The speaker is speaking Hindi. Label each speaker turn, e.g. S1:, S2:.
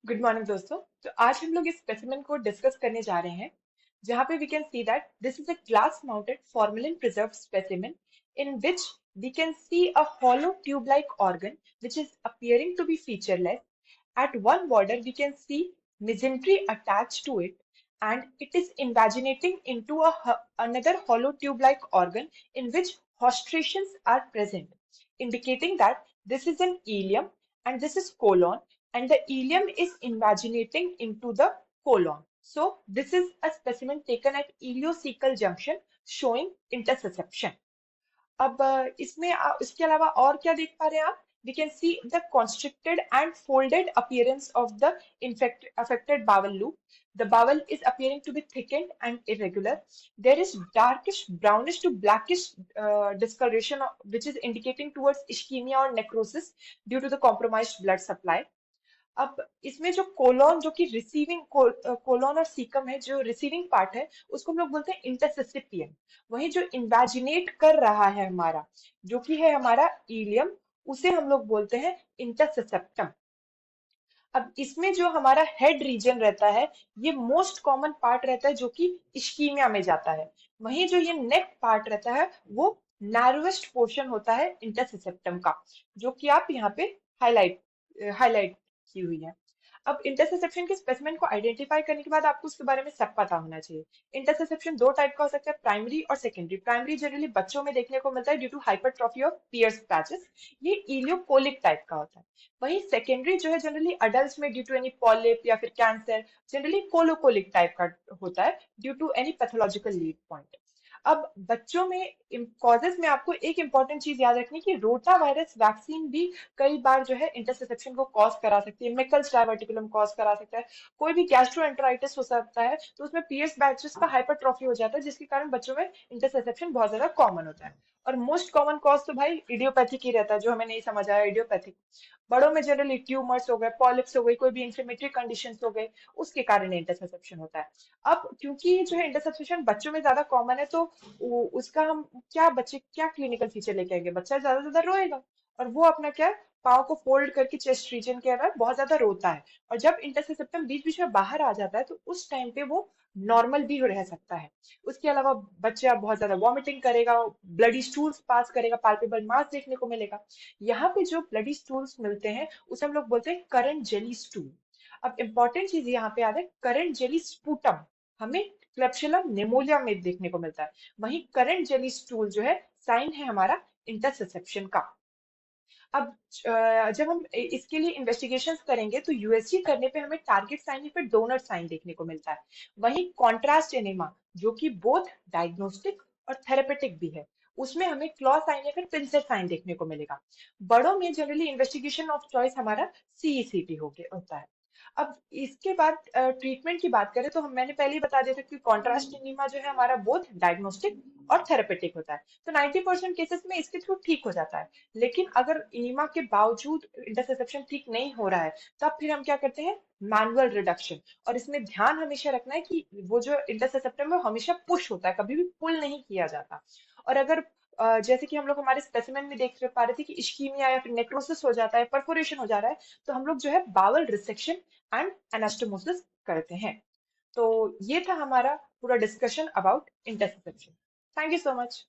S1: गुड मॉर्निंग दोस्तों। तो आज हम लोग इस स्पेसिमेन को डिस्कस करने जा रहे हैं जहां पे we can see that this is a glass mounted formalin preserved specimen in which we can see a hollow tube like organ which is appearing to be featureless. At one border we can see mesentery attached to it, and it is invaginating into another hollow tube like organ in which haustrations are present, indicating that this is an ileum and this is colon, and the ileum is invaginating into the colon. So this is a specimen taken at ileocecal junction showing intersusception. अब इसमें इसके अलावा और क्या देख पा रहे हैं आप? We can see the constricted and folded appearance of the affected bowel loop. The bowel is appearing to be thickened and irregular. There is darkish brownish to blackish discoloration which is indicating towards ischemia or necrosis due to the compromised blood supply. अब इसमें जो कोलोन जो कि रिसीविंग कोलोन और सीकम है, जो रिसीविंग पार्ट है उसको हम लोग बोलते हैं इंटरसिसिपियन। वही जो इन्वेजिनेट कर रहा है हमारा, जो कि है हमारा इलियम, उसे हम लोग बोलते हैं इंटरसिसेप्टम। अब इसमें जो हमारा हेड रीजन रहता है, ये मोस्ट कॉमन पार्ट रहता है जो कि इश्कीमिया में जाता है। वहीं जो ये नेक पार्ट रहता है वो नैरोएस्ट पोर्शन होता है इंटरसिसेप्टम का, जो कि आप यहाँ पे हाईलाइट हाईलाइट की हुई है। अब इंटरसेप्शन के स्पेसिमेन को आइडेंटिफाई करने के बाद आपको उसके बारे में सब पता होना चाहिए। इंटरसेप्शन दो टाइप का हो सकता है, प्राइमरी और सेकेंडरी। प्राइमरी जनरली बच्चों में देखने को मिलता है due to hypertrophy of Peyer's patches, ये इलियोकोलिक टाइप का होता है। वहीं सेकेंडरी जो है जनरली अडल्ट में ड्यू टू एनी पॉलिप या फिर कैंसर, जनरली कोलोकोलिक टाइप का होता है due to any pathological lead point. अब बच्चों में कॉजेस में आपको एक इंपॉर्टेंट चीज याद रखनी कि रोटा वायरस वैक्सीन भी कई बार जो है इंटरसेप्शन को कॉज करा सकती है। मिकल्स डायवर्टिकुलम कॉज करा सकता है, कोई भी गैस्ट्रोएंटेराइटिस हो सकता है, तो उसमें पीएस बैचेस का हाइपरट्रॉफी हो जाता है जिसके कारण बच्चों में इंटरसेप्शन बहुत ज्यादा कॉमन होता है। और मोस्ट कॉमन कॉज तो भाई इडियोपैथिक ही रहता है, जो हमें नहीं समझ आया इडियोपैथिक। बड़ों में जनरली ट्यूमर्स हो गए, पॉलिप्स हो गई, कोई भी इंफ्लेमेटरी कंडीशंस हो गए, उसके कारण इंटरसेप्शन होता है। अब क्योंकि जो है इंटरसेप्शन बच्चों में ज्यादा कॉमन है, तो उसका हम क्या बच्चे क्या क्लिनिकल फीचर लेके आएंगे? बच्चा ज्यादा से ज्यादा रोएगा और वो अपना क्या पाँव को फोल्ड करके चेस्ट रीजन के अंदर बहुत ज्यादा रोता है। और जब इंटरसेप्टम बीच बीच में बाहर आ जाता है तो उस टाइम पे वो नॉर्मल भी रह सकता है। उसके अलावा बच्चा बहुत ज्यादा वॉमिटिंग करेगा, ब्लडी स्टूल्स पास करेगा, पाल्पेबल मास देखने को मिलेगा। यहाँ पे जो ब्लडी स्टूल्स मिलते हैं उसे हम लोग बोलते हैं करंट जेली स्टूल। अब इंपॉर्टेंट चीज यहाँ पे याद है, करंट जेली स्पूटम हमें क्लेप्सुलम निमोनिया में देखने को मिलता है। वहीं करंट जेली स्टूल जो है साइन है हमारा इंटरसेप्शन का। अब जब हम इसके लिए इन्वेस्टिगेशंस करेंगे तो यूएसजी करने पे हमें टारगेट साइन या फिर डोनर साइन देखने को मिलता है। वहीं कॉन्ट्रास्ट एनेमा जो कि बोथ डायग्नोस्टिक और थेरेपेटिक भी है, उसमें हमें क्लॉ साइन या फिर पिंसेट साइन देखने को मिलेगा। बड़ों में जनरली इन्वेस्टिगेशन ऑफ चॉइस हमारा सीईसीटी होता है। अब इसके बाद ट्रीटमेंट की बात करें तो मैंने पहले ही बता दिया था कि कॉन्ट्रास्ट एनीमा जो है हमारा बोथ डायग्नोस्टिक और थेरेपेटिक होता है, तो 90% केसेस में इसके थ्रू ठीक हो जाता है। लेकिन अगर एनीमा के बावजूद इंटरसेप्शन ठीक नहीं हो रहा है, तब फिर हम क्या करते हैं? Manual reduction. और इसमें ध्यान हमेशा रखना है कि वो जो इंटरसेप्टम है वो हमेशा पुश होता है, कभी भी पुल नहीं किया जाता। और अगर जैसे कि हम लोग हमारे स्पेसिमेन में देख पा रहे थे कि इश्कीमिया या फिर नेक्रोसिस हो जाता है, परफोरेशन हो जा रहा है, तो हम लोग जो है बावल रिसेक्शन एंड एनास्टोमोसिस करते हैं। तो ये था हमारा पूरा discussion about interception. Thank you so much.